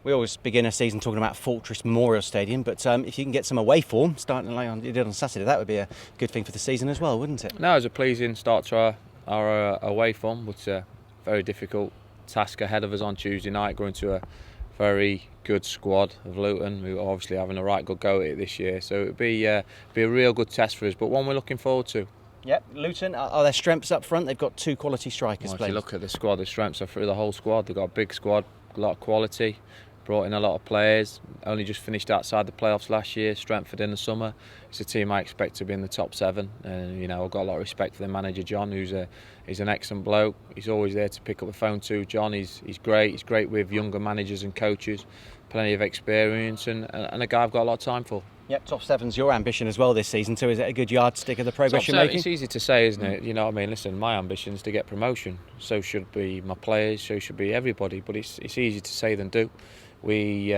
We always begin a season talking about Fortress Memorial Stadium, but if you can get some away form, starting like you did on Saturday, that would be a good thing for the season as well, wouldn't it? No, it was a pleasing start to our away form, but a very difficult task ahead of us on Tuesday night, going to a very good squad of Luton, who are obviously having a right good go at it this year. So it'd be a real good test for us, but one we're looking forward to. Yep, Luton, are their strengths up front? They've got two quality strikers. Well, if you look at the squad, the strengths are through the whole squad. They've got a big squad, a lot of quality, brought in a lot of players, only just finished outside the playoffs last year, Strengtford in the summer. It's a team I expect to be in the top 7. And I've got a lot of respect for the manager, John, he's an excellent bloke. He's always there to pick up the phone to. John, he's great. He's great with younger managers and coaches, plenty of experience, and a guy I've got a lot of time for. Yep, top 7's your ambition as well this season too. Is it a good yardstick of the progress you're making? It's easy to say, isn't it? You know what I mean? Listen, my ambition is to get promotion. So should be my players, so should be everybody. But it's easier to say than do. We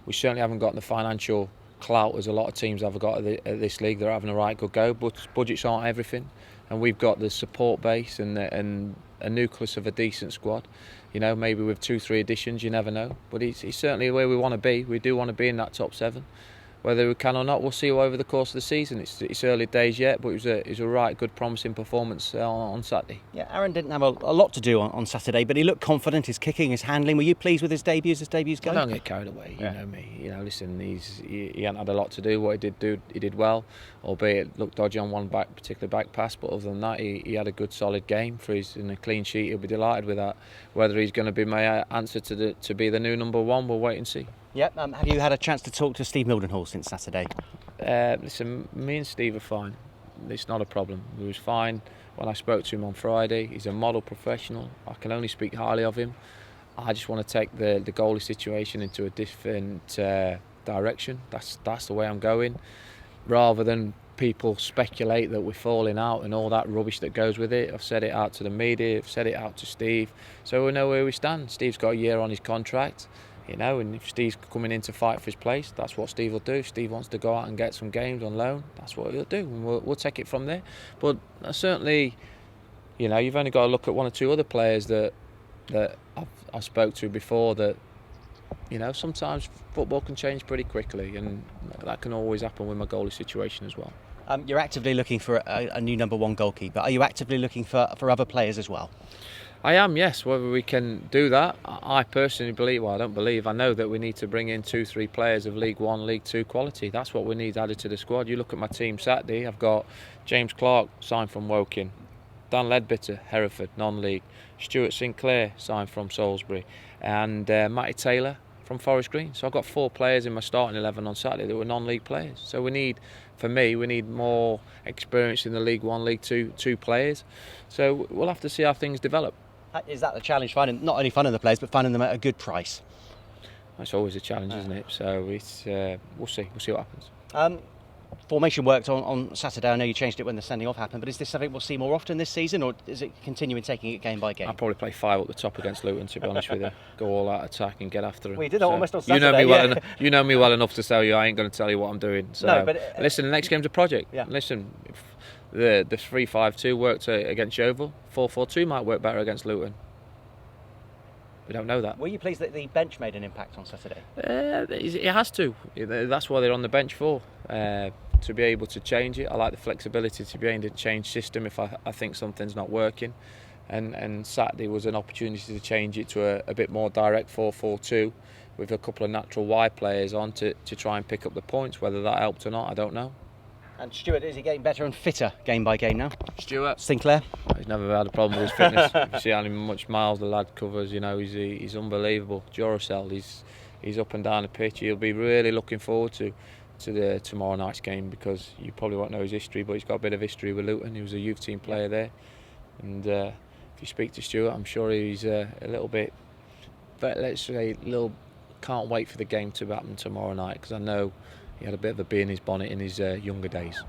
certainly haven't got the financial clout as a lot of teams have got at this league. They're having a right good go, but budgets aren't everything. And we've got the support base and a nucleus of a decent squad. Maybe with 2-3 additions, you never know. But it's certainly where we want to be. We do want to be in that top 7. Whether we can or not, we'll see over the course of the season. It's early days yet, but it was a right good, promising performance on Saturday. Yeah, Aaron didn't have a lot to do on Saturday, but he looked confident. His kicking, his handling. Were you pleased with his debuts? His debuts going? I don't get carried away. You know me. Listen, he hadn't had a lot to do. What he did well, albeit it looked dodgy on one particular back pass. But other than that, he had a good, solid game for in a clean sheet. He'll be delighted with that. Whether he's going to be my answer to be the new number 1, we'll wait and see. Yep. Have you had a chance to talk to Steve Mildenhall since Saturday? Listen, me and Steve are fine. It's not a problem. He was fine when I spoke to him on Friday. He's a model professional. I can only speak highly of him. I just want to take the goalie situation into a different direction. That's the way I'm going. Rather than people speculate that we're falling out and all that rubbish that goes with it. I've said it out to the media. I've said it out to Steve. So we know where we stand. Steve's got a year on his contract. And if Steve's coming in to fight for his place, that's what Steve will do. If Steve wants to go out and get some games on loan, that's what he'll do, and we'll take it from there. But certainly, you've only got to look at 1 or 2 other players that I spoke to before that, sometimes football can change pretty quickly, and that can always happen with my goalie situation as well. You're actively looking for a new number 1 goalkeeper. Are you actively looking for other players as well? I am, yes. Whether we can do that, I personally believe, I know that we need to bring in 2-3 players of League 1, League 2 quality. That's what we need added to the squad. You look at my team Saturday, I've got James Clarke signed from Woking, Dan Ledbetter, Hereford, non-league, Stuart Sinclair signed from Salisbury, and Matty Taylor from Forest Green. So I've got 4 players in my starting 11 on Saturday that were non-league players. So we need more experience in the League 1, League 2 players. So we'll have to see how things develop. Is that the challenge, finding not only finding the players but finding them at a good price? That's always a challenge, isn't it? So we'll see what happens. Formation worked on Saturday. I know you changed it when the sending off happened, but is this something we'll see more often this season, or is it continuing taking it game by game? I'll probably play 5 up the top against Luton, to be honest with you. Go all out attack and get after them. We did that almost on Saturday. You know me well enough to tell you I ain't going to tell you what I'm doing. So no, but listen, the next game's a project. Yeah. Listen, if the 3-5-2 worked against Yeovil, 4-4-2 might work better against Luton. We don't know that. Were you pleased that the bench made an impact on Saturday? It has to. That's what they're on the bench for. To be able to change it. I like the flexibility to be able to change system if I think something's not working. And Saturday was an opportunity to change it to a bit more direct 4-4-2 with a couple of natural wide players on to try and pick up the points. Whether that helped or not, I don't know. And Stuart, is he getting better and fitter game by game now? Stuart Sinclair? He's never had a problem with his fitness. You see how much miles the lad covers. He's unbelievable. Duracell, he's up and down the pitch. He'll be really looking forward to the tomorrow night's game, because you probably won't know his history, but he's got a bit of history with Luton. He was a youth team player there, and if you speak to Stuart, I'm sure he's a little bit, can't wait for the game to happen tomorrow night, because I know he had a bit of a bee in his bonnet in his younger days.